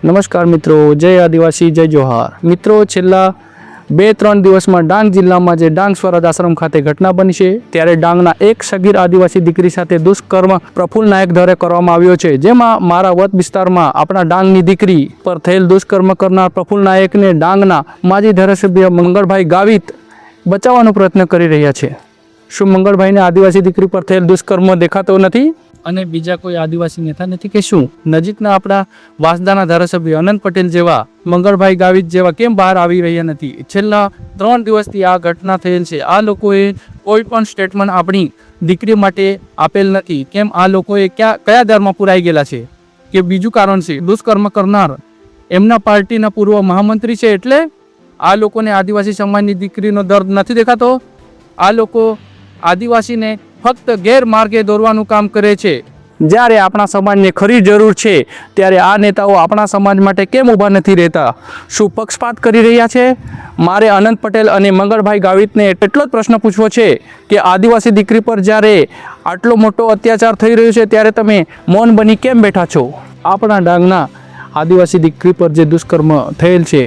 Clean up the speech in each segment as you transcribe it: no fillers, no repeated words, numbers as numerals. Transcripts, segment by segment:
નમસ્કાર મિત્રો, જય આદિવાસી, જય જોહાર. મિત્રો, છેલ્લા 2-3 દિવસમાં ડાંગ જિલ્લામાં જે ડાંગ સ્વરાજ આશ્રમ ખાતે ઘટના બની છે, ત્યારે ડાંગના એક સગીર આદિવાસી દીકરી સાથે દુષ્કર્મ પ્રફુલ્લ નાયક દ્વારા કરવામાં આવ્યો છે. જેમાં મારા વત વિસ્તારમાં આપણા ડાંગની દીકરી પર થયેલ દુષ્કર્મ કરનાર પ્રફુલ્લ નાયકને ડાંગના માજી ધારાસભ્ય મંગળભાઈ ગાવિત બચાવવાનો પ્રયત્ન કરી રહ્યા છે. શું મંગળભાઈને આદિવાસી દીકરી પર થયેલ દુષ્કર્મ દેખાતો નથી અને બીજા કોઈ આદિવાસી નેતા નથી કે શું? નજીકના આપણા વાંસદાના ધારાસભ્ય અનંત પટેલ જેવા, મંગળભાઈ ગાવિત જેવા કેમ બહાર આવી રહ્યા નથી? છેલ્લા 3 દિવસથી આ ઘટના થયેલ છે. આ લોકોએ કોઈ પણ સ્ટેટમેન્ટ આપણી દીકરી માટે આપેલ નથી. કેમ આ લોકોએ કયા દરમાં પુરાઈ ગયેલા છે કે બીજું કારણ છે? દુષ્કર્મ કરનાર એમના પાર્ટીના પૂર્વ મહામંત્રી છે, એટલે આ લોકોને આદિવાસી સમાજની દીકરીનો દર્દ નથી દેખાતો? આ લોકો આદિવાસીને ફક્ત ગેરમાર્ગે દોરવાનું કામ કરે છે. જ્યારે આપણા સમાજને ખરી જરૂર છે ત્યારે આ નેતાઓ આપણા સમાજ માટે કેમ ઊભા નથી રહેતા? શું પક્ષપાત કરી રહ્યા છે? મારે અનંત પટેલ અને મંગળભાઈ ગાવિતને એટલો જ પ્રશ્ન પૂછવો છે કે આદિવાસી દીકરી પર જ્યારે આટલો મોટો અત્યાચાર થઈ રહ્યો છે ત્યારે તમે મૌન બની કેમ બેઠા છો? આપણા ડાંગના આદિવાસી દીકરી પર જે દુષ્કર્મ થયેલ છે,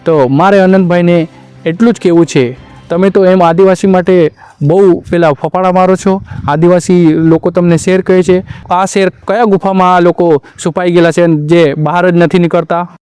તો મારે અનંતભાઈને એટલું જ કહેવું છે, તમે તો એમ આદિવાસી માટે બહુ પેલા ફફાડા મારો છો. આદિવાસી લોકો તમને શેર કહે છે. આ શેર કયા ગુફામાં આ લોકો છુપાઈ ગયેલા છે જે બહાર જ નથી નીકળતા?